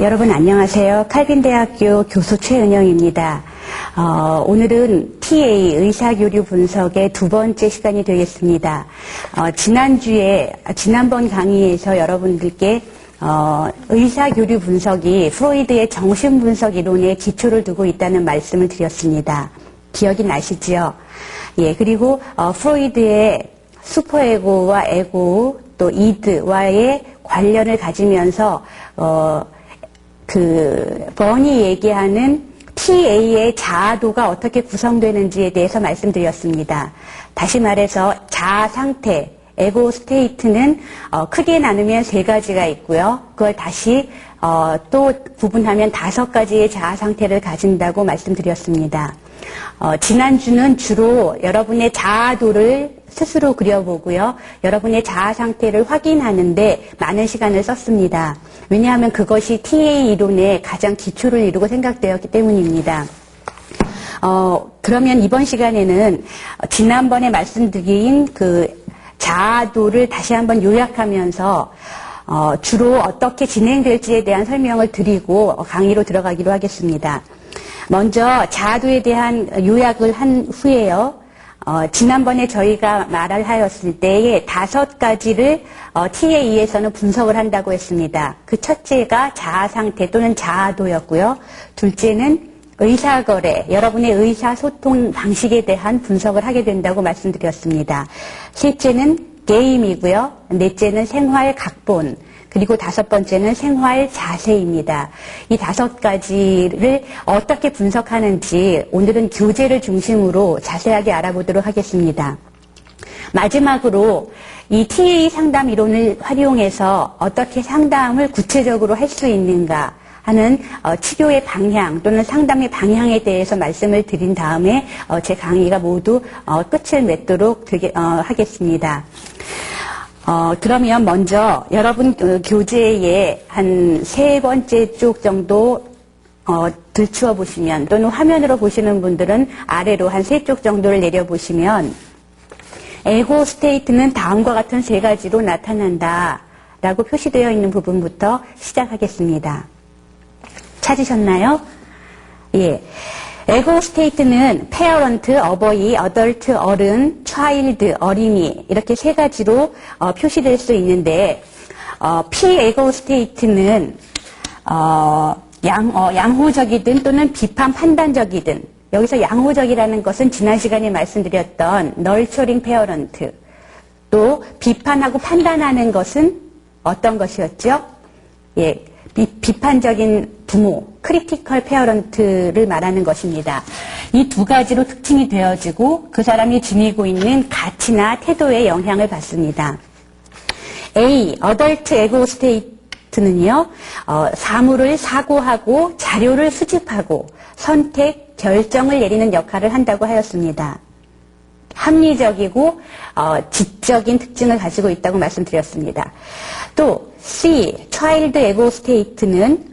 여러분 안녕하세요. 칼빈대학교 교수 최은영입니다. 오늘은 TA 의사교류 분석의 두 번째 시간이 되겠습니다. 지난번 강의에서 여러분들께 의사교류 분석이 프로이드의 정신분석 이론에 기초를 두고 있다는 말씀을 드렸습니다. 기억이 나시죠? 예, 그리고 프로이드의 슈퍼에고와 에고 또 이드와의 관련을 가지면서 번이 얘기하는 TA의 자아도가 어떻게 구성되는지에 대해서 말씀드렸습니다. 다시 말해서 자아 상태, 에고 스테이트는 크게 나누면 세 가지가 있고요. 그걸 다시 또 구분하면 5가지의 자아 상태를 가진다고 말씀드렸습니다. 지난주는 주로 여러분의 자아도를 스스로 그려보고요. 여러분의 자아 상태를 확인하는데 많은 시간을 썼습니다. 왜냐하면 그것이 TA 이론의 가장 기초를 이루고 생각되었기 때문입니다. 그러면 이번 시간에는 지난번에 말씀드린 자아도를 다시 한번 요약하면서 주로 어떻게 진행될지에 대한 설명을 드리고 강의로 들어가기로 하겠습니다. 먼저 자아도에 대한 요약을 한 후에요. 지난번에 저희가 말을 하였을 때에 5가지를 TA에서는 분석을 한다고 했습니다. 그 첫째가 자아 상태 또는 자아도였고요. 둘째는 의사거래, 여러분의 의사소통 방식에 대한 분석을 하게 된다고 말씀드렸습니다. 셋째는 게임이고요. 넷째는 생활 각본, 그리고 5번째는 생활 자세입니다. 이 5가지를 어떻게 분석하는지 오늘은 교재를 중심으로 자세하게 알아보도록 하겠습니다. 마지막으로 이 TA 상담 이론을 활용해서 어떻게 상담을 구체적으로 할 수 있는가 하는 치료의 방향 또는 상담의 방향에 대해서 말씀을 드린 다음에 제 강의가 모두 끝을 맺도록 하겠습니다. 그러면 먼저 여러분 교재에 한 3번째 쪽 정도 들추어 보시면 또는 화면으로 보시는 분들은 아래로 한 3쪽 정도를 내려보시면 에고 스테이트는 다음과 같은 3가지로 나타난다 라고 표시되어 있는 부분부터 시작하겠습니다. 찾으셨나요? 예. 에고 스테이트는 페어런트, 어버이, 어덜트, 어른, 차일드, 어린이 이렇게 3가지로 표시될 수 있는데 피에고 스테이트는 양호적이든 또는 비판 판단적이든 여기서 양호적이라는 것은 지난 시간에 말씀드렸던 널처링 페어런트 또 비판하고 판단하는 것은 어떤 것이었죠? 예. 비판적인 부모, 크리티컬 페어런트를 말하는 것입니다. 이 2가지로 특징이 되어지고 그 사람이 지니고 있는 가치나 태도에 영향을 받습니다. A, 어덜트 에고 스테이트는요, 사물을 사고하고 자료를 수집하고 선택, 결정을 내리는 역할을 한다고 하였습니다. 합리적이고 지적인 특징을 가지고 있다고 말씀드렸습니다. 또 C, 차일드 에고 스테이트는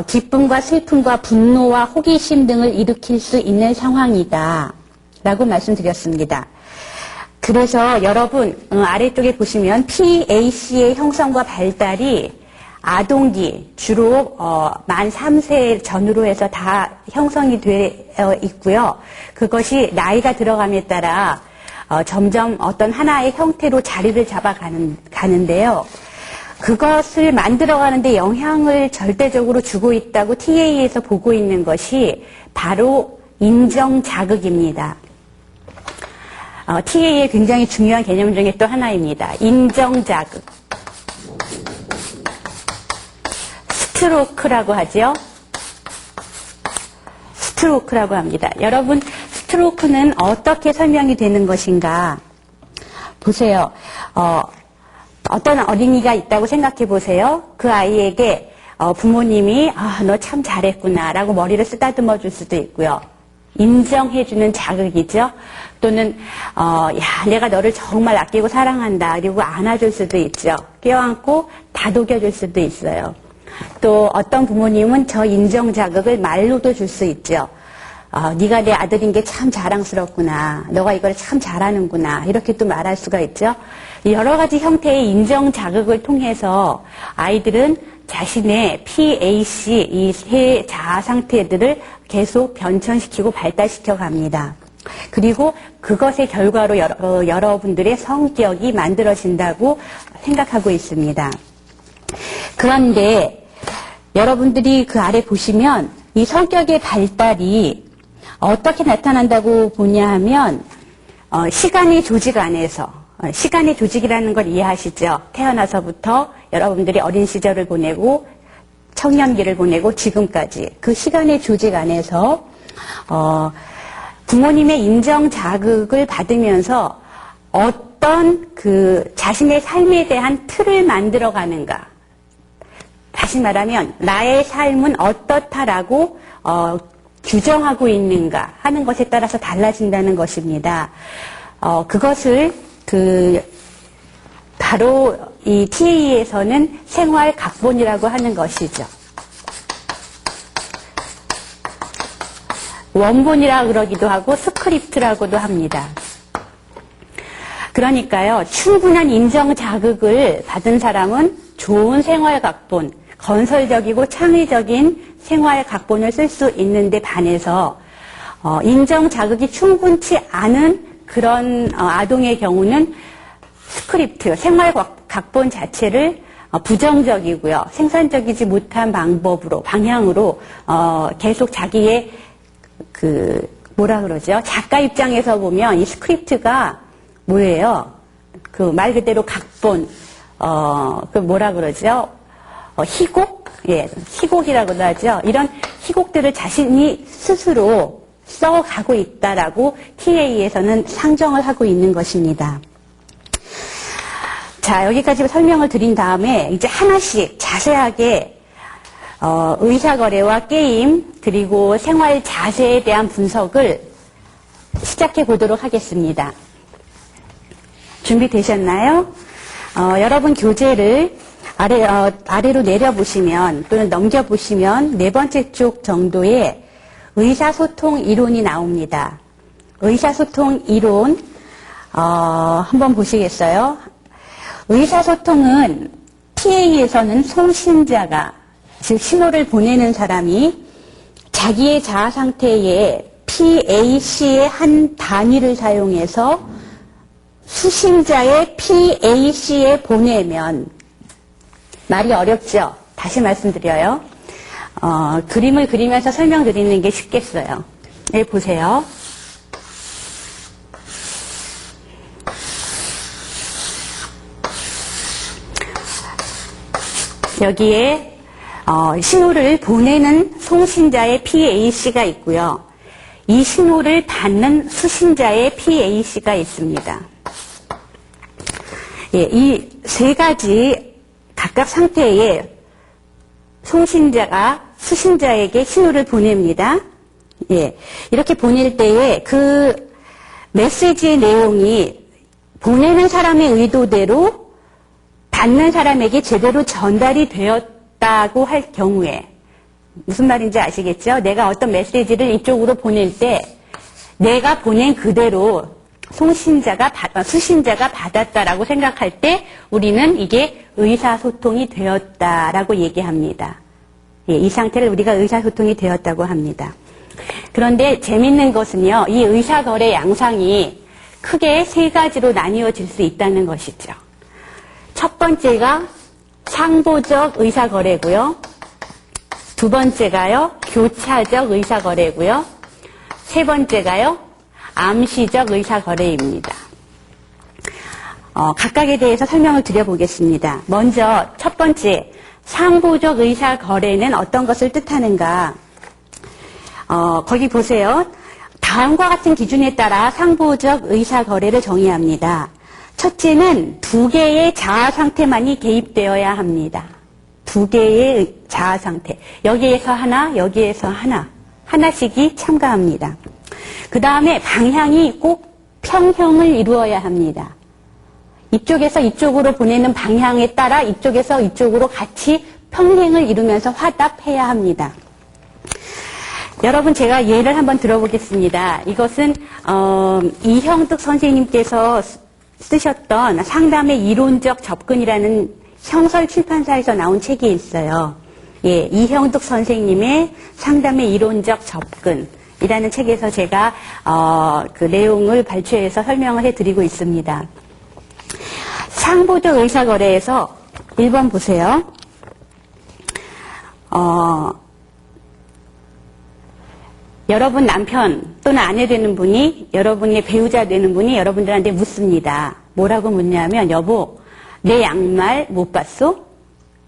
기쁨과 슬픔과 분노와 호기심 등을 일으킬 수 있는 상황이다 라고 말씀드렸습니다. 그래서 여러분 아래쪽에 보시면 PAC의 형성과 발달이 아동기 주로 만 3세 전후로 해서 다 형성이 되어 있고요. 그것이 나이가 들어감에 따라 점점 어떤 하나의 형태로 자리를 잡아가는데요. 그것을 만들어가는데 영향을 절대적으로 주고 있다고 TA에서 보고 있는 것이 바로 인정 자극입니다. TA의 굉장히 중요한 개념 중에 또 하나입니다. 인정 자극. 스트로크라고 하죠. 스트로크라고 합니다. 여러분, 스트로크는 어떻게 설명이 되는 것인가? 보세요. 어떤 어린이가 있다고 생각해 보세요. 그 아이에게 부모님이 너 참 잘했구나 라고 머리를 쓰다듬어 줄 수도 있고요. 인정해 주는 자극이죠. 또는 내가 너를 정말 아끼고 사랑한다 그리고 안아줄 수도 있죠. 껴안고 다독여 줄 수도 있어요. 또 어떤 부모님은 저 인정 자극을 말로도 줄 수 있죠. 네가 내 아들인 게 참 자랑스럽구나. 너가 이걸 참 잘하는구나. 이렇게 또 말할 수가 있죠. 여러 가지 형태의 인정 자극을 통해서 아이들은 자신의 PAC, 이 세 자아 상태들을 계속 변천시키고 발달시켜 갑니다. 그리고 그것의 결과로 여러분들의 성격이 만들어진다고 생각하고 있습니다. 그런데 여러분들이 그 아래 보시면 이 성격의 발달이 어떻게 나타난다고 보냐 하면 시간의 조직 안에서, 시간의 조직이라는 걸 이해하시죠? 태어나서부터 여러분들이 어린 시절을 보내고 청년기를 보내고 지금까지 그 시간의 조직 안에서 부모님의 인정 자극을 받으면서 어떤 그 자신의 삶에 대한 틀을 만들어 가는가. 다시 말하면 나의 삶은 어떻다라고 규정하고 있는가 하는 것에 따라서 달라진다는 것입니다. 그것을 바로 이 TA에서는 생활 각본이라고 하는 것이죠. 원본이라 그러기도 하고 스크립트라고도 합니다. 그러니까요, 충분한 인정 자극을 받은 사람은 좋은 생활 각본, 건설적이고 창의적인 생활 각본을 쓸 수 있는데 반해서 인정 자극이 충분치 않은 그런 아동의 경우는 스크립트, 생활 각본 자체를 부정적이고요, 생산적이지 못한 방향으로 계속 자기의 작가 입장에서 보면 이 스크립트가 뭐예요? 말 그대로 각본, 희곡? 예, 희곡이라고도 하죠. 이런 희곡들을 자신이 스스로 써가고 있다라고 TA에서는 상정을 하고 있는 것입니다. 자, 여기까지 설명을 드린 다음에 이제 하나씩 자세하게 의사거래와 게임, 그리고 생활 자세에 대한 분석을 시작해 보도록 하겠습니다. 준비되셨나요? 여러분 교재를 아래로 내려보시면 또는 넘겨보시면 네 번째 쪽 정도에 의사소통 이론이 나옵니다. 의사소통 이론 한번 보시겠어요? 의사소통은 TA에서는 송신자가, 즉 신호를 보내는 사람이 자기의 자아 상태에 PAC의 한 단위를 사용해서 수신자의 PAC에 보내면, 말이 어렵죠? 다시 말씀드려요. 그림을 그리면서 설명드리는 게 쉽겠어요. 네, 보세요. 여기에 신호를 보내는 송신자의 PAC가 있고요. 이 신호를 받는 수신자의 PAC가 있습니다. 예, 이 세 가지 각각 상태의 송신자가 수신자에게 신호를 보냅니다. 예, 이렇게 보낼 때에 그 메시지의 내용이 보내는 사람의 의도대로 받는 사람에게 제대로 전달이 되었다고 할 경우에, 무슨 말인지 아시겠죠? 내가 어떤 메시지를 이쪽으로 보낼 때 내가 보낸 그대로 수신자가 받았다라고 생각할 때 우리는 이게 의사소통이 되었다라고 얘기합니다. 예, 이 상태를 우리가 의사소통이 되었다고 합니다. 그런데 재밌는 것은요, 이 의사거래 양상이 크게 세 가지로 나뉘어질 수 있다는 것이죠. 첫 번째가 상보적 의사거래고요. 두 번째가요, 교차적 의사거래고요. 세 번째가요, 암시적 의사거래입니다. 각각에 대해서 설명을 드려보겠습니다. 먼저 첫 번째, 상보적 의사거래는 어떤 것을 뜻하는가? 거기 보세요. 다음과 같은 기준에 따라 상보적 의사거래를 정의합니다. 첫째는 두 개의 자아 상태만이 개입되어야 합니다. 두 개의 자아 상태. 여기에서 하나, 여기에서 하나. 하나씩이 참가합니다. 그 다음에 방향이 꼭 평형을 이루어야 합니다. 이쪽에서 이쪽으로 보내는 방향에 따라 이쪽에서 이쪽으로 같이 평행을 이루면서 화답해야 합니다. 여러분, 제가 예를 한번 들어보겠습니다. 이것은 이형득 선생님께서 쓰셨던 상담의 이론적 접근이라는 형설 출판사에서 나온 책이 있어요. 예, 이형득 선생님의 상담의 이론적 접근이라는 책에서 제가 그 내용을 발췌해서 설명을 해드리고 있습니다. 상보적 의사거래에서 1번 보세요. 여러분 남편 또는 아내 되는 분이, 여러분의 배우자 되는 분이 여러분들한테 묻습니다. 뭐라고 묻냐면, 여보, 내 양말 못 봤어?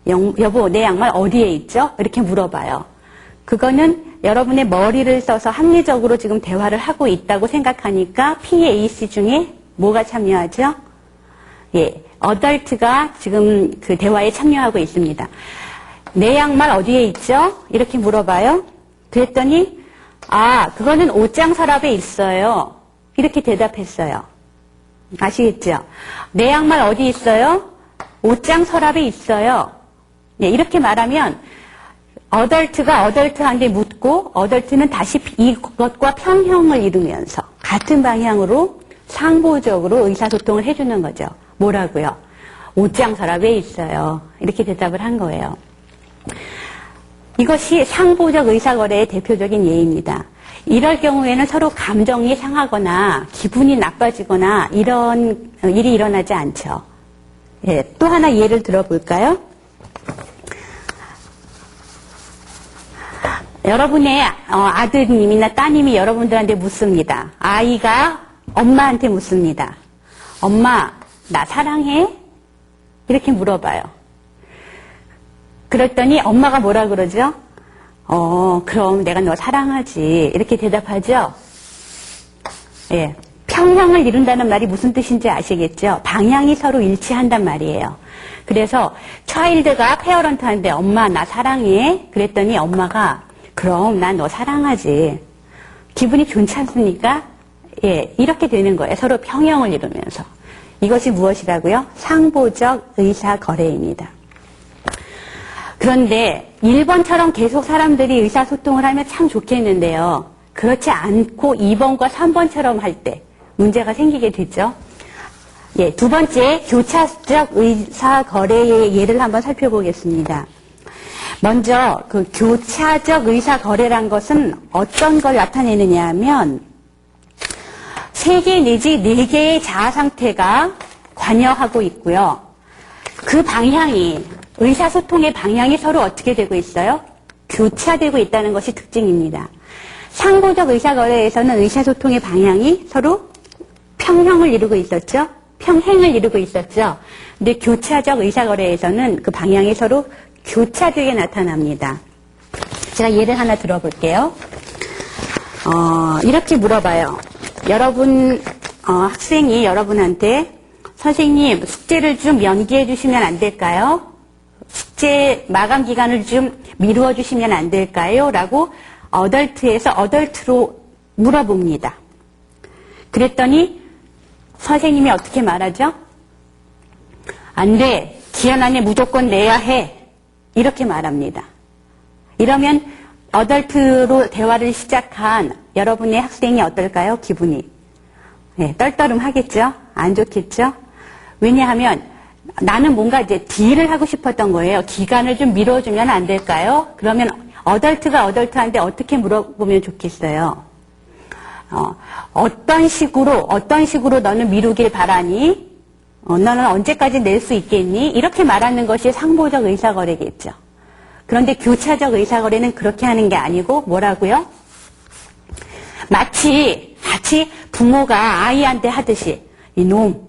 여보, 내 양말 어디에 있죠? 이렇게 물어봐요. 그거는 여러분의 머리를 써서 합리적으로 지금 대화를 하고 있다고 생각하니까 PAC 중에 뭐가 참여하죠? 예, 어덜트가 지금 그 대화에 참여하고 있습니다. 내 양말 어디에 있죠? 이렇게 물어봐요. 그랬더니 그거는 옷장 서랍에 있어요. 이렇게 대답했어요. 아시겠죠? 내 양말 어디 있어요? 옷장 서랍에 있어요. 네, 이렇게 말하면 어덜트가 어덜트한테 묻고 어덜트는 다시 이것과 평형을 이루면서 같은 방향으로 상보적으로 의사소통을 해주는 거죠. 뭐라고요? 옷장 서랍에 있어요. 이렇게 대답을 한 거예요. 이것이 상보적 의사거래의 대표적인 예입니다. 이럴 경우에는 서로 감정이 상하거나 기분이 나빠지거나 이런 일이 일어나지 않죠. 예, 또 하나 예를 들어볼까요? 여러분의 아드님이나 따님이 여러분들한테 묻습니다. 아이가 엄마한테 묻습니다. 엄마, 나 사랑해? 이렇게 물어봐요. 그랬더니 엄마가 뭐라 그러죠? 그럼 내가 너 사랑하지. 이렇게 대답하죠? 예. 평형을 이룬다는 말이 무슨 뜻인지 아시겠죠? 방향이 서로 일치한단 말이에요. 그래서 차일드가 페어런트한테 엄마 나 사랑해. 그랬더니 엄마가 그럼 난 너 사랑하지. 기분이 좋지 않습니까? 예, 이렇게 되는 거예요. 서로 평형을 이루면서. 이것이 무엇이라고요? 상보적 의사거래입니다. 그런데 1번처럼 계속 사람들이 의사소통을 하면 참 좋겠는데요. 그렇지 않고 2번과 3번처럼 할 때 문제가 생기게 되죠. 예, 두 번째 교차적 의사거래의 예를 한번 살펴보겠습니다. 먼저 그 교차적 의사거래란 것은 어떤 걸 나타내느냐 하면 3개 내지 4개의 자아 상태가 관여하고 있고요. 그 방향이 의사소통의 방향이 서로 어떻게 되고 있어요? 교차되고 있다는 것이 특징입니다. 상보적 의사거래에서는 의사소통의 방향이 서로 평형을 이루고 있었죠? 평행을 이루고 있었죠? 근데 교차적 의사거래에서는 그 방향이 서로 교차되게 나타납니다. 제가 예를 하나 들어볼게요. 이렇게 물어봐요. 여러분, 학생이 여러분한테 선생님, 숙제를 좀 연기해 주시면 안 될까요? 숙제 마감 기간을 좀 미루어 주시면 안 될까요? 라고 어덜트에서 어덜트로 물어봅니다. 그랬더니 선생님이 어떻게 말하죠? 안 돼. 기한 안에 무조건 내야 해. 이렇게 말합니다. 이러면 어덜트로 대화를 시작한 여러분의 학생이 어떨까요? 기분이. 네, 떨떠름하겠죠? 안 좋겠죠? 왜냐하면 나는 뭔가 이제 딜을 하고 싶었던 거예요. 기간을 좀 미뤄주면 안 될까요? 그러면 어덜트가 어덜트한테 어떻게 물어보면 좋겠어요? 어떤 식으로 너는 미루길 바라니? 너는 언제까지 낼 수 있겠니? 이렇게 말하는 것이 상보적 의사거래겠죠. 그런데 교차적 의사거래는 그렇게 하는 게 아니고 뭐라고요? 마치 부모가 아이한테 하듯이 이놈,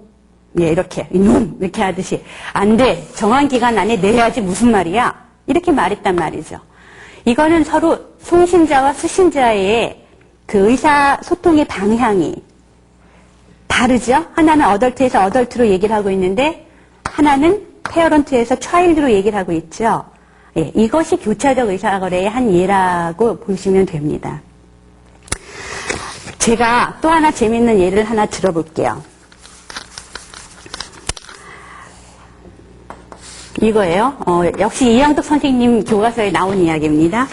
예, 이놈 이렇게 하듯이 안 돼. 정한 기간 안에 내야지 무슨 말이야? 이렇게 말했단 말이죠. 이거는 서로 송신자와 수신자의 그 의사소통의 방향이 다르죠? 하나는 어덜트에서 어덜트로 얘기를 하고 있는데 하나는 페어런트에서 차일드로 얘기를 하고 있죠. 예, 이것이 교차적 의사거래의 한 예라고 보시면 됩니다. 제가 또 하나 재밌는 예를 하나 들어볼게요. 이거예요. 역시 이형득 선생님 교과서에 나온 이야기입니다.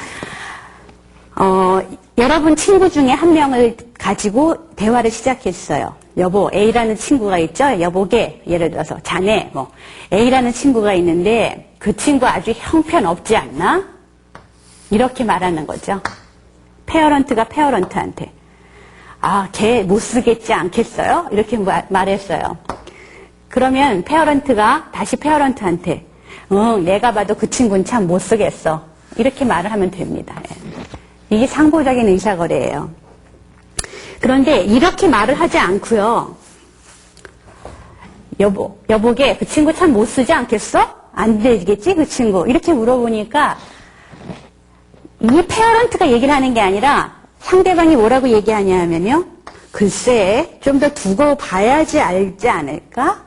여러분 친구 중에 한 명을 가지고 대화를 시작했어요. 여보, A라는 친구가 있죠? 여보게, 예를 들어서 자네, A라는 친구가 있는데 그 친구 아주 형편없지 않나? 이렇게 말하는 거죠. 페어런트가 페어런트한테. 아, 걔 못 쓰겠지 않겠어요? 이렇게 말했어요. 그러면 페어런트가 다시 페어런트한테 응, 내가 봐도 그 친구는 참 못 쓰겠어. 이렇게 말을 하면 됩니다. 이게 상호적인 의사거래예요. 그런데 이렇게 말을 하지 않고요. 여보게 그 친구 참 못 쓰지 않겠어? 안 되겠지 그 친구? 이렇게 물어보니까 이 페어런트가 얘기를 하는 게 아니라 상대방이 뭐라고 얘기하냐면요. 글쎄 좀 더 두고 봐야지 알지 않을까?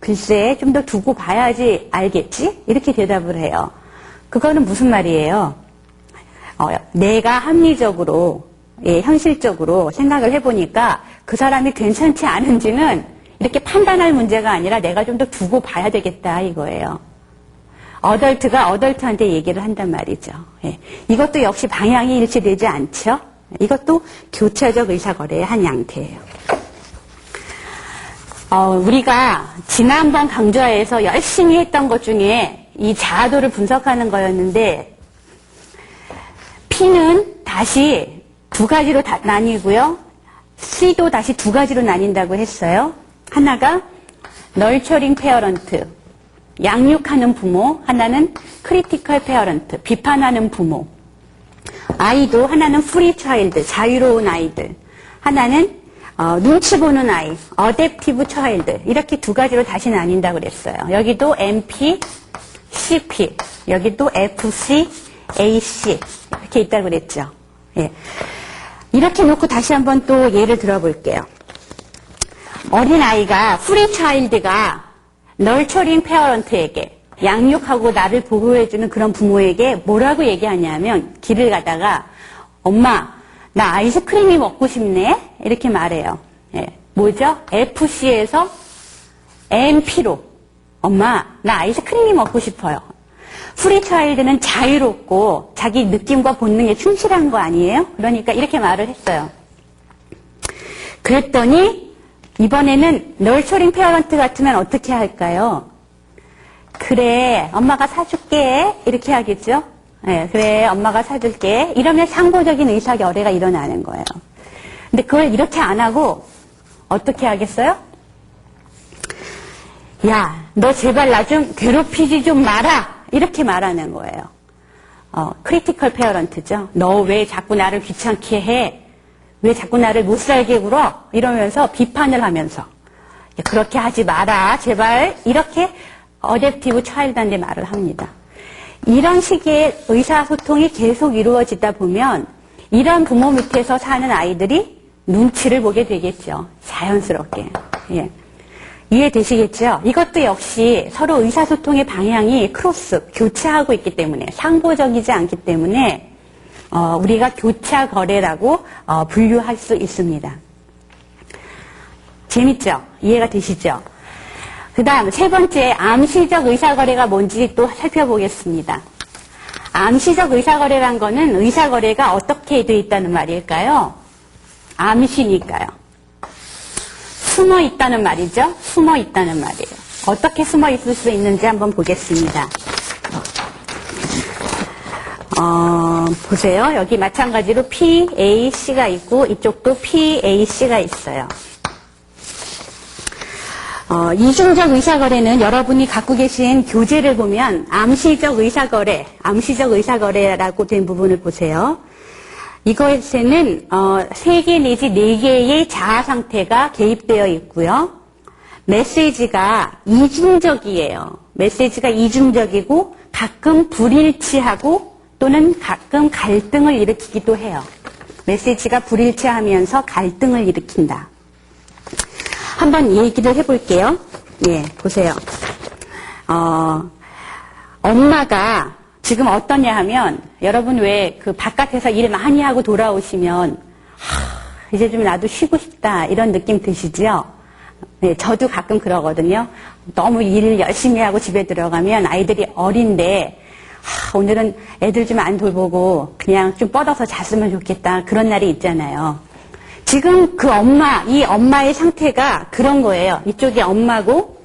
글쎄 좀 더 두고 봐야지 알겠지? 이렇게 대답을 해요. 그거는 무슨 말이에요? 내가 합리적으로 현실적으로 생각을 해보니까 그 사람이 괜찮지 않은지는 이렇게 판단할 문제가 아니라 내가 좀 더 두고 봐야 되겠다 이거예요. 어덜트가 어덜트한테 얘기를 한단 말이죠. 이것도 역시 방향이 일치되지 않죠? 이것도 교차적 의사거래의 한 양태예요. 우리가 지난번 강좌에서 열심히 했던 것 중에 이 자아도를 분석하는 거였는데 P는 다시 두 가지로 나뉘고요. C도 다시 두 가지로 나뉜다고 했어요. 하나가 널처링 페어런트, 양육하는 부모, 하나는 크리티컬 페어런트, 비판하는 부모. 아이도 하나는 프리 차일드, 자유로운 아이들, 하나는 눈치 보는 아이, 어댑티브 차일드, 이렇게 두 가지로 다시 나뉜다고 그랬어요. 여기도 MP, CP, 여기도 FC, AC 이렇게 있다고 그랬죠. 예. 이렇게 놓고 다시 한번 또 예를 들어볼게요. 어린아이가 프리 차일드가 널처링 페어런트에게 양육하고 나를 보호해주는 그런 부모에게 뭐라고 얘기하냐면 길을 가다가 엄마 나 아이스크림이 먹고 싶네 이렇게 말해요. 예. 뭐죠? FC에서 MP로 엄마 나 아이스크림이 먹고 싶어요. 프리 차일드는 자유롭고 자기 느낌과 본능에 충실한 거 아니에요? 그러니까 이렇게 말을 했어요. 그랬더니 이번에는 널처링 페어런트 같으면 어떻게 할까요? 그래 엄마가 사줄게 이렇게 하겠죠? 네, 그래 엄마가 사줄게 이러면 상호적인 의사결례가 일어나는 거예요. 근데 그걸 이렇게 안 하고 어떻게 하겠어요? 야, 너 제발 나 좀 괴롭히지 좀 마라 이렇게 말하는 거예요. 크리티컬 페어런트죠. 너 왜 자꾸 나를 귀찮게 해? 왜 자꾸 나를 못 살게 굴어? 이러면서 비판을 하면서 그렇게 하지 마라 제발 이렇게 어댑티브 차일드한테 말을 합니다. 이런 식의 의사소통이 계속 이루어지다 보면 이런 부모 밑에서 사는 아이들이 눈치를 보게 되겠죠. 자연스럽게. 예. 이해되시겠죠? 이것도 역시 서로 의사소통의 방향이 교차하고 있기 때문에 상호적이지 않기 때문에 우리가 교차 거래라고 분류할 수 있습니다. 재밌죠? 이해가 되시죠? 그 다음 세 번째 암시적 의사거래가 뭔지 또 살펴보겠습니다. 암시적 의사거래란 거는 의사거래가 어떻게 되어 있다는 말일까요? 암시니까요. 숨어 있다는 말이죠. 숨어 있다는 말이에요. 어떻게 숨어 있을 수 있는지 한번 보겠습니다. 보세요. 여기 마찬가지로 PAC가 있고 이쪽도 PAC가 있어요. 이중적 의사거래는 여러분이 갖고 계신 교재를 보면 암시적 의사거래라고 된 부분을 보세요. 이것에는 3개 내지 4개의 자아 상태가 개입되어 있고요. 메시지가 이중적이에요. 메시지가 이중적이고 가끔 불일치하고 또는 가끔 갈등을 일으키기도 해요. 메시지가 불일치하면서 갈등을 일으킨다. 한번 얘기를 해볼게요. 예, 보세요. 엄마가 지금 어떠냐 하면 여러분 왜 그 바깥에서 일 많이 하고 돌아오시면 이제 좀 나도 쉬고 싶다 이런 느낌 드시죠? 네, 저도 가끔 그러거든요. 너무 일을 열심히 하고 집에 들어가면 아이들이 어린데 오늘은 애들 좀 안 돌보고 그냥 좀 뻗어서 잤으면 좋겠다 그런 날이 있잖아요. 지금 그 이 엄마의 상태가 그런 거예요. 이쪽이 엄마고,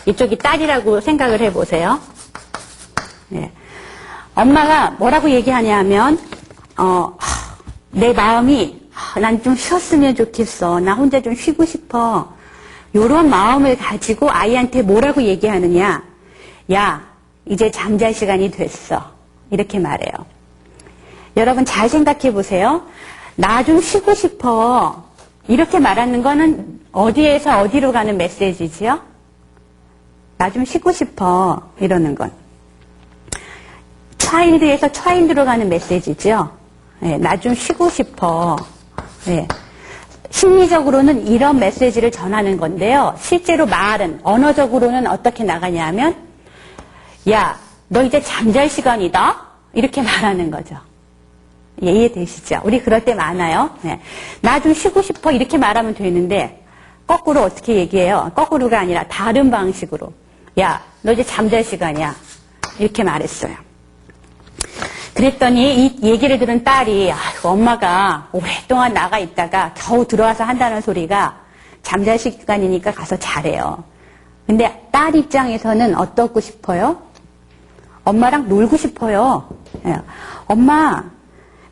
이쪽이 딸이라고 생각을 해보세요. 예. 엄마가 뭐라고 얘기하냐면, 내 마음이, 난 좀 쉬었으면 좋겠어. 나 혼자 좀 쉬고 싶어. 요런 마음을 가지고 아이한테 뭐라고 얘기하느냐. 야, 이제 잠잘 시간이 됐어. 이렇게 말해요. 여러분 잘 생각해 보세요. 나 좀 쉬고 싶어. 이렇게 말하는 거는 어디에서 어디로 가는 메시지지요? 나 좀 쉬고 싶어. 이러는 건. 차일드에서 차일드로 가는 메시지죠. 네, 나 좀 쉬고 싶어. 네. 심리적으로는 이런 메시지를 전하는 건데요. 실제로 말은, 언어적으로는 어떻게 나가냐면, 야, 너 이제 잠잘 시간이다? 이렇게 말하는 거죠. 예, 이해되시죠? 우리 그럴 때 많아요. 네. 나 좀 쉬고 싶어. 이렇게 말하면 되는데, 거꾸로 어떻게 얘기해요? 거꾸로가 아니라 다른 방식으로. 야, 너 이제 잠잘 시간이야. 이렇게 말했어요. 그랬더니 이 얘기를 들은 딸이 엄마가 오랫동안 나가 있다가 겨우 들어와서 한다는 소리가 잠잘 시간이니까 가서 자래요. 근데 딸 입장에서는 어떻고 싶어요? 엄마랑 놀고 싶어요. 엄마,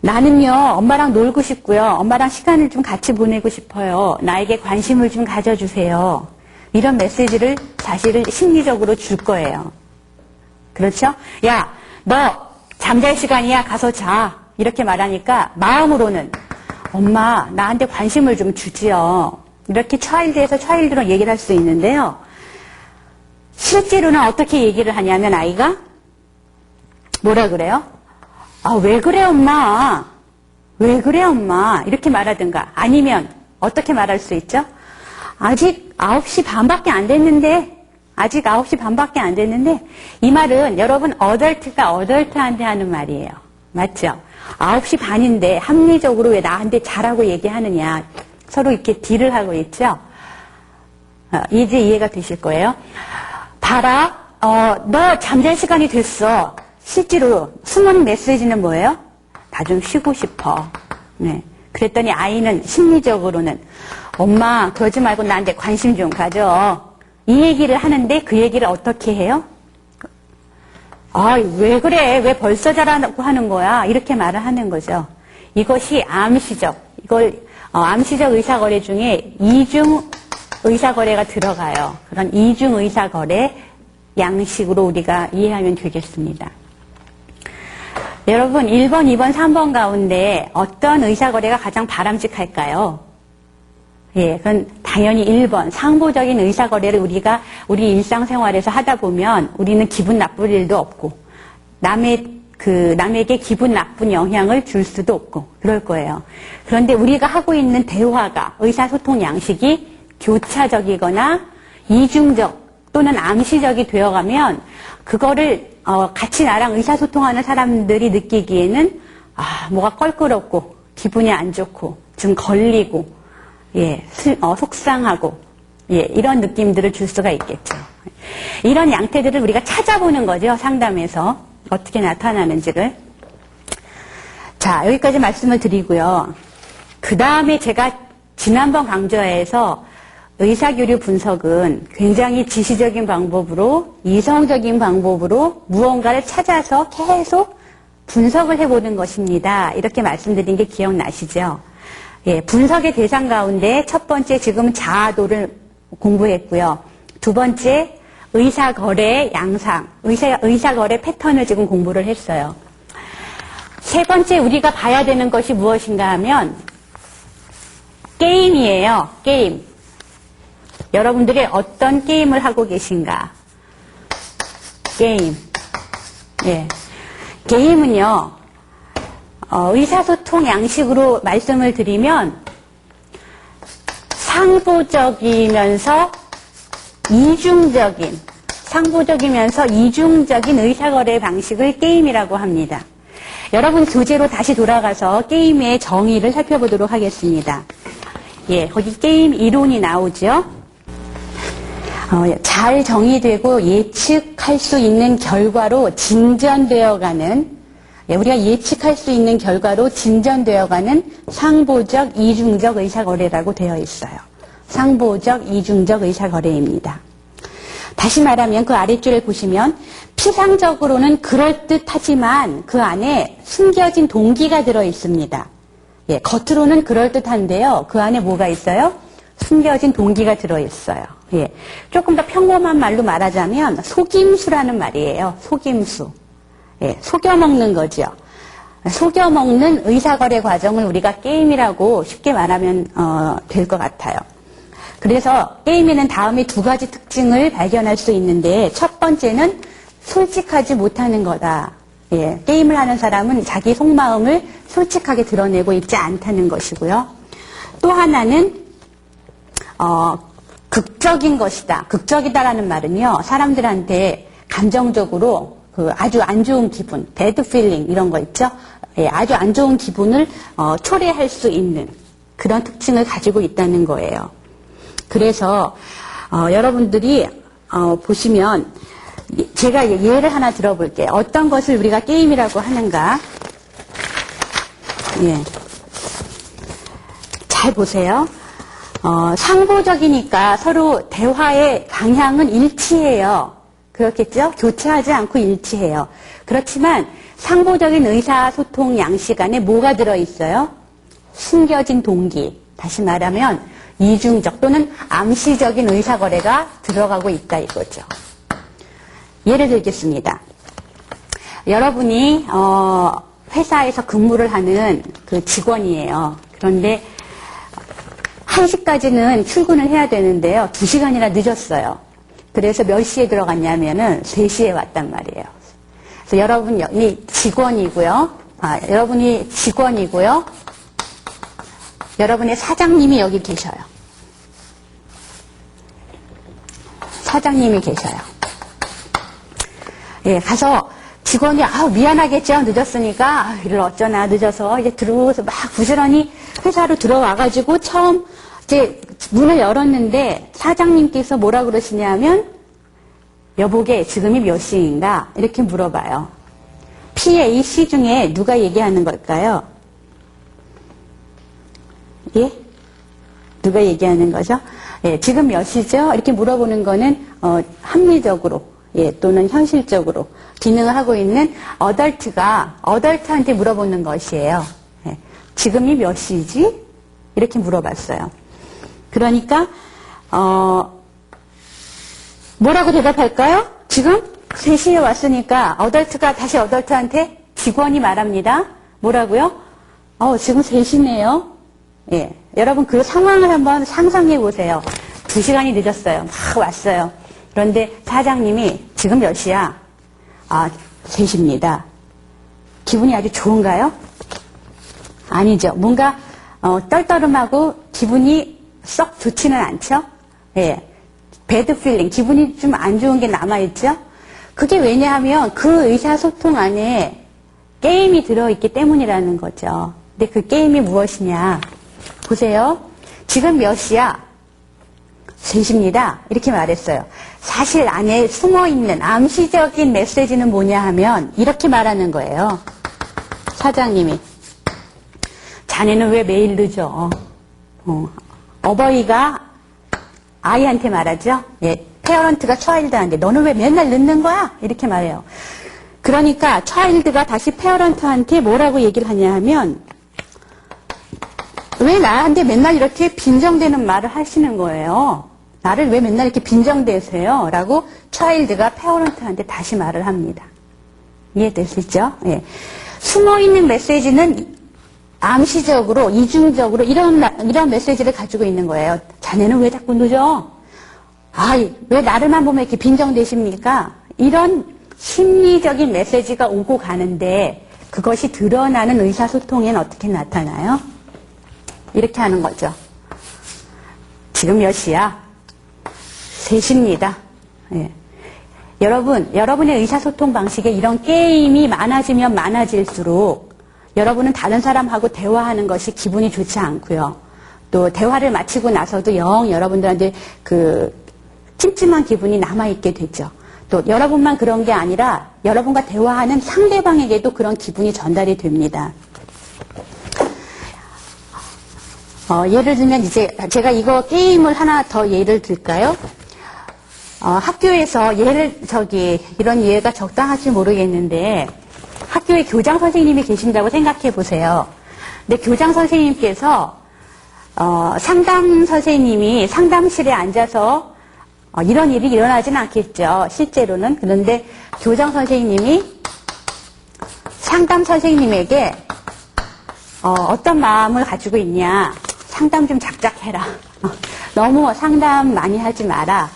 나는요 엄마랑 놀고 싶고요. 엄마랑 시간을 좀 같이 보내고 싶어요. 나에게 관심을 좀 가져주세요. 이런 메시지를 사실은 심리적으로 줄 거예요. 그렇죠? 야, 너 잠잘 시간이야. 가서 자. 이렇게 말하니까 마음으로는 엄마 나한테 관심을 좀 주지요. 이렇게 차일드에서 차일드로 얘기를 할 수 있는데요. 실제로는 어떻게 얘기를 하냐면 아이가 뭐라 그래요? 왜 그래 엄마? 왜 그래 엄마? 이렇게 말하든가 아니면 어떻게 말할 수 있죠? 아직 9시 반밖에 안 됐는데 아직 9시 반밖에 안 됐는데 이 말은 여러분 어덜트가 어덜트한테 하는 말이에요. 맞죠? 9시 반인데 합리적으로 왜 나한테 자라고 얘기하느냐. 서로 이렇게 딜을 하고 있죠? 이제 이해가 되실 거예요. 봐라, 너 잠잘 시간이 됐어. 실제로 숨은 메시지는 뭐예요? 나 좀 쉬고 싶어. 네. 그랬더니 아이는 심리적으로는 엄마 그러지 말고 나한테 관심 좀 가져. 이 얘기를 하는데 그 얘기를 어떻게 해요? 왜 그래? 왜 벌써 자라고 하는 거야? 이렇게 말을 하는 거죠. 이것이 암시적, 암시적 의사거래 중에 이중 의사거래가 들어가요. 그런 이중 의사거래 양식으로 우리가 이해하면 되겠습니다. 여러분 1번, 2번, 3번 가운데 어떤 의사거래가 가장 바람직할까요? 예, 그건 당연히 1번. 상부적인 의사거래를 우리 일상생활에서 하다 보면 우리는 기분 나쁠 일도 없고, 남에게 기분 나쁜 영향을 줄 수도 없고, 그럴 거예요. 그런데 우리가 하고 있는 대화가, 의사소통 양식이 교차적이거나 이중적 또는 암시적이 되어가면, 그거를, 같이 나랑 의사소통하는 사람들이 느끼기에는, 뭐가 껄끄럽고, 기분이 안 좋고, 좀 걸리고, 예, 속상하고, 예, 이런 느낌들을 줄 수가 있겠죠. 이런 양태들을 우리가 찾아보는 거죠, 상담에서. 어떻게 나타나는지를. 자, 여기까지 말씀을 드리고요. 그 다음에 제가 지난번 강좌에서 의사교류 분석은 굉장히 지시적인 방법으로, 이성적인 방법으로 무언가를 찾아서 계속 분석을 해보는 것입니다. 이렇게 말씀드린 게 기억나시죠? 예, 분석의 대상 가운데 첫 번째 지금 자아도를 공부했고요. 두 번째 의사거래 양상, 의사거래 패턴을 지금 공부를 했어요. 세 번째 우리가 봐야 되는 것이 무엇인가 하면 게임이에요. 게임. 여러분들이 어떤 게임을 하고 계신가? 게임. 예. 게임은요. 의사소통 양식으로 말씀을 드리면 상부적이면서 이중적인 의사거래 방식을 게임이라고 합니다. 여러분 교재로 다시 돌아가서 게임의 정의를 살펴보도록 하겠습니다. 예, 거기 게임 이론이 나오죠. 잘 정의되고 예측할 수 있는 결과로 진전되어가는 예, 우리가 예측할 수 있는 결과로 진전되어가는 상보적, 이중적 의사거래라고 되어 있어요. 상보적, 이중적 의사거래입니다. 다시 말하면 그 아랫줄을 보시면 피상적으로는 그럴듯하지만 그 안에 숨겨진 동기가 들어 있습니다. 예, 겉으로는 그럴듯한데요. 그 안에 뭐가 있어요? 숨겨진 동기가 들어 있어요. 예, 조금 더 평범한 말로 말하자면 속임수라는 말이에요. 속임수. 예, 속여먹는 거죠. 속여먹는 의사거래 과정을 우리가 게임이라고 쉽게 말하면 될 것 같아요. 그래서 게임에는 다음에 두 가지 특징을 발견할 수 있는데 첫 번째는 솔직하지 못하는 거다. 예, 게임을 하는 사람은 자기 속마음을 솔직하게 드러내고 있지 않다는 것이고요. 또 하나는 극적인 것이다. 극적이다라는 말은요, 사람들한테 감정적으로 그 아주 안 좋은 기분, bad feeling 이런 거 있죠? 예, 아주 안 좋은 기분을 초래할 수 있는 그런 특징을 가지고 있다는 거예요. 그래서 여러분들이 보시면 제가 예를 하나 들어볼게요. 어떤 것을 우리가 게임이라고 하는가? 예, 잘 보세요. 상보적이니까 서로 대화의 방향은 일치해요. 그렇겠죠? 교차하지 않고 일치해요. 그렇지만 상보적인 의사소통 양식 안에 뭐가 들어있어요? 숨겨진 동기. 다시 말하면 이중적 또는 암시적인 의사거래가 들어가고 있다 이거죠. 예를 들겠습니다. 여러분이 회사에서 근무를 하는 그 직원이에요. 그런데 1시까지는 출근을 해야 되는데요. 2시간이나 늦었어요. 그래서 몇 시에 들어갔냐면은 3시에 왔단 말이에요. 그래서 여러분이 직원이고요. 여러분이 직원이고요. 여러분의 사장님이 여기 계셔요. 사장님이 계셔요. 예, 가서 직원이 미안하겠죠. 늦었으니까 일을 어쩌나 늦어서 이제 들어오서 막 부지런히 회사로 들어와가지고 처음 이제 문을 열었는데 사장님께서 뭐라 그러시냐면 여보게 지금이 몇 시인가 이렇게 물어봐요. P, A, C 중에 누가 얘기하는 걸까요? 예? 누가 얘기하는 거죠? 예, 지금 몇 시죠? 이렇게 물어보는 거는 합리적으로 예, 또는 현실적으로 기능을 하고 있는 어덜트한테 물어보는 것이에요. 예, 지금이 몇 시지? 이렇게 물어봤어요. 그러니까 뭐라고 대답할까요? 지금 3시에 왔으니까 어덜트가 다시 어덜트한테 직원이 말합니다. 뭐라고요? 지금 3시네요. 예, 여러분 그 상황을 한번 상상해 보세요. 2시간이 늦었어요. 막 왔어요. 그런데 사장님이 지금 몇 시야? 3시입니다. 기분이 아주 좋은가요? 아니죠. 뭔가 떨떠름하고 기분이 썩 좋지는 않죠? 예, 배드 필링, 기분이 좀 안 좋은 게 남아있죠? 그게 왜냐하면 그 의사소통 안에 게임이 들어있기 때문이라는 거죠. 근데 그 게임이 무엇이냐? 보세요. 지금 몇 시야? 3시입니다. 이렇게 말했어요. 사실 안에 숨어있는 암시적인 메시지는 뭐냐 하면 이렇게 말하는 거예요. 사장님이. 자네는 왜 매일 늦어? 어버이가 아이한테 말하죠. 예, 페어런트가 차일드한테 너는 왜 맨날 늦는 거야? 이렇게 말해요. 그러니까 차일드가 다시 페어런트한테 뭐라고 얘기를 하냐 하면 왜 나한테 맨날 이렇게 빈정대는 말을 하시는 거예요? 나를 왜 맨날 이렇게 빈정대세요? 라고 차일드가 페어런트한테 다시 말을 합니다. 이해되시죠? 예. 숨어있는 메시지는 암시적으로, 이중적으로 이런 메시지를 가지고 있는 거예요. 자네는 왜 자꾸 늦어? 왜 나를만 보면 이렇게 빈정대십니까? 이런 심리적인 메시지가 오고 가는데 그것이 드러나는 의사소통에는 어떻게 나타나요? 이렇게 하는 거죠. 지금 몇 시야? 3시입니다. 예. 여러분의 의사소통 방식에 이런 게임이 많아지면 많아질수록 여러분은 다른 사람하고 대화하는 것이 기분이 좋지 않고요. 또 대화를 마치고 나서도 영 여러분들한테 그 찜찜한 기분이 남아있게 되죠. 또 여러분만 그런 게 아니라 여러분과 대화하는 상대방에게도 그런 기분이 전달이 됩니다. 예를 들면 이제 제가 이거 게임을 하나 더 예를 들까요? 학교에서 이런 예가 적당할지 모르겠는데 학교에 교장 선생님이 계신다고 생각해 보세요. 근데 교장 선생님께서 상담 선생님이 상담실에 앉아서 이런 일이 일어나지는 않겠죠. 실제로는. 그런데 교장 선생님이 상담 선생님에게 어떤 마음을 가지고 있냐. 상담 좀 작작 해라. 너무 상담 많이 하지 마라.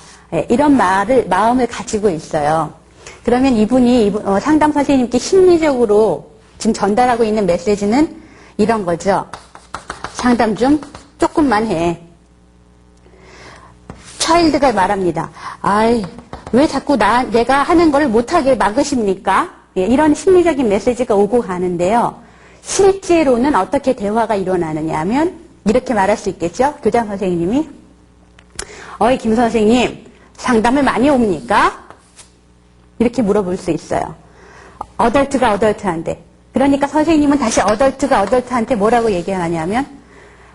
이런 마음을 가지고 있어요. 그러면 이분이 상담 선생님께 심리적으로 지금 전달하고 있는 메시지는 이런 거죠. 상담 좀 조금만 해. 차일드가 말합니다. 아이, 왜 자꾸 내가 하는 걸 못하게 막으십니까? 이런 심리적인 메시지가 오고 가는데요. 실제로는 어떻게 대화가 일어나느냐 하면 이렇게 말할 수 있겠죠. 교장 선생님이 어이 김 선생님 상담을 많이 옵니까? 이렇게 물어볼 수 있어요. 어덜트가 어덜트한테. 그러니까 선생님은 다시 어덜트가 어덜트한테 뭐라고 얘기하냐면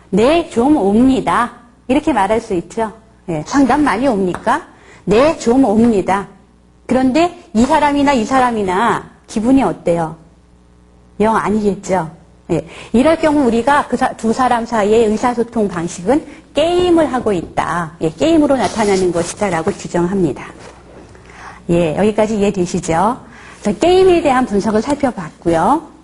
네, 좀 옵니다. 이렇게 말할 수 있죠. 예, 상담 많이 옵니까? 네, 좀 옵니다. 그런데 이 사람이나 기분이 어때요? 영 아니겠죠. 예, 이럴 경우 우리가 두 사람 사이의 의사소통 방식은 게임을 하고 있다. 예, 게임으로 나타나는 것이다라고 규정합니다. 예, 여기까지 이해되시죠? 그래서 게임에 대한 분석을 살펴봤고요.